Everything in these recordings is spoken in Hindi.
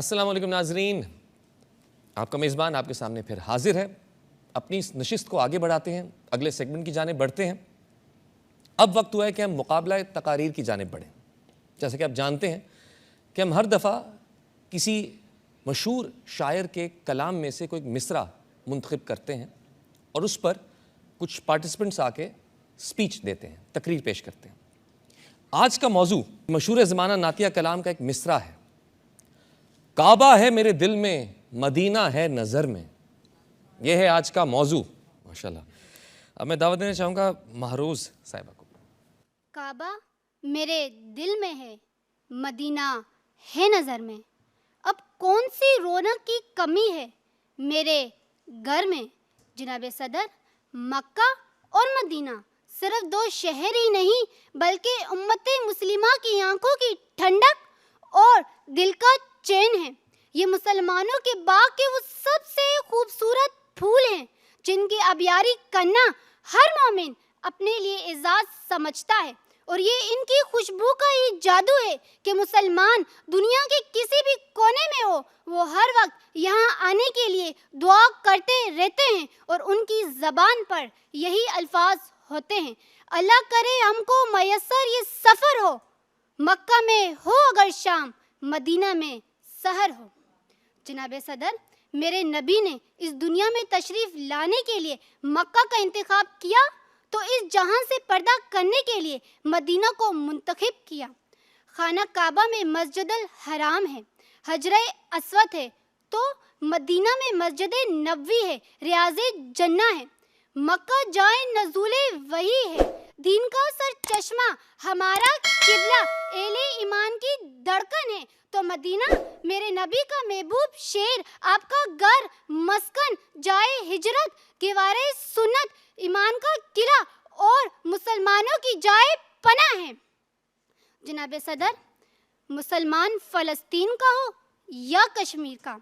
अस्सलाम वालेकुम नाजरीन, आपका मेज़बान आपके सामने फिर हाजिर है। अपनी इस नशिस्त को आगे बढ़ाते हैं, अगले सेगमेंट की जानिब बढ़ते हैं। अब वक्त हुआ है कि हम मुकाबला तकारीर की जानिब बढ़ें। जैसे कि आप जानते हैं कि हम हर दफ़ा किसी मशहूर शायर के कलाम में से कोई मिसरा मुंतखब करते हैं और उस पर कुछ पार्टिसिपेंट्स आके स्पीच देते हैं, तकरीर पेश करते हैं। आज का मौजू मशहूर ज़माना नातिया कलाम का एक मिसरा है। काबा है मेरे दिल में, मदीना है नज़र में। यह है आज का मौजू। माशाल्लाह। अब मैं दावत देना चाहूँगा महरोज़ साहिबा को। काबा मेरे दिल में है, मदीना है नज़र में। अब कौन सी रौनक की कमी है मेरे घर में। जनाब सदर, मक्का और मदीना सिर्फ दो शहर ही नहीं बल्कि उम्मत मुस्लिमा की आंखों की ठंडक और दिल का चैन है। ये मुसलमानों के बाग के वो सबसे खूबसूरत फूल हैं जिनकी अबियारी करना हर मोमिन अपने लिए एजाज समझता है। और ये इनकी खुशबू का ही जादू है कि मुसलमान दुनिया के किसी भी कोने में हो, वो हर वक्त यहाँ आने के लिए दुआ करते रहते हैं और उनकी ज़बान पर यही अल्फाज होते हैं, अल्लाह करे हमको मयस्सर ये सफ़र हो, मक्का में हो अगर शाम, मदीना में सहर हो। जनाब सदर, मेरे नबी ने इस दुनिया में तशरीफ़ लाने के लिए मक्का का इंतखाब किया तो इस जहां से पर्दा करने के लिए मदीना को मुंतखब किया। खाना काबा में मस्जिदुल हराम है, हजरे अस्वद है, तो मदीना में मस्जिद नबवी है, रियाज़े जन्ना है। मक्का जाए नज़ूले वही है, दीन का सर चश्मा हमारा किबला, एले ईमान की धड़कन है। तो मदीना मेरे नबी का महबूब शेर, आपका घर मस्कन, जाए हिजरत, गिवारे सुन्नत, ईमान का किला और मुसलमानों की जाए पनाह है। जनाब सदर, मुसलमान फ़लस्तीन का हो या कश्मीर का,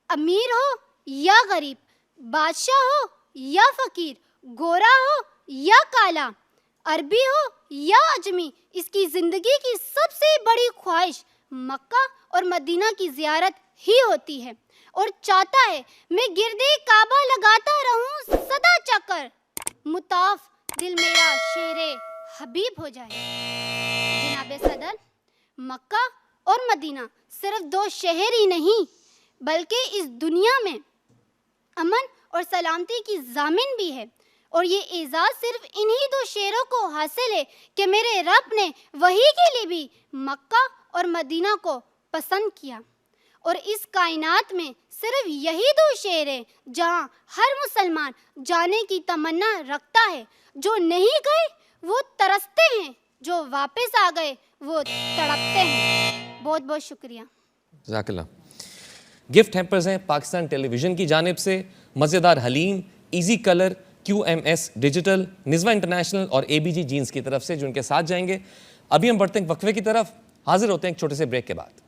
अमीर हो या गरीब, बादशाह हो या फ़कीर, गोरा हो या काला, अरबी हो या अजमी, इसकी ज़िंदगी की सबसे बड़ी ख्वाहिश मक्का और मदीना की ज़ियारत ही होती है और चाहता है मैं गिरदे काबा लगाता रहूं सदा चक्कर, मुताफ दिल मेरा शेरे हबीब हो जाए। जनाब सदर, मक्का और मदीना सिर्फ दो शहर ही नहीं बल्कि इस दुनिया में अमन और सलामती की ज़ामिन भी है। और ये एजाज़ सिर्फ इन्हीं दो शेरों को हासिल है कि मेरे रब ने वही के लिए भी मक्का और मदीना को पसंद किया। और इस कायनात में सिर्फ यही दो शहर हैं जहाँ हर मुसलमान जाने की तमन्ना रखता है। जो नहीं गए वो तरसते हैं, जो वापस आ गए वो तड़पते हैं। बहुत बहुत शुक्रिया। जज़ाकल्लाह। गिफ्ट हैम्पर्स हैं पाकिस्तान टेलीविज़न की जानिब से, Mazedar Haleem, easy colour, QMS digital, Nizwa international और ABG जीन्स की तरफ से, जो उनके साथ जाएंगे। अभी हम बढ़ते हैं वक्फे की तरफ, हाजिर होते हैं एक छोटे से ब्रेक के बाद।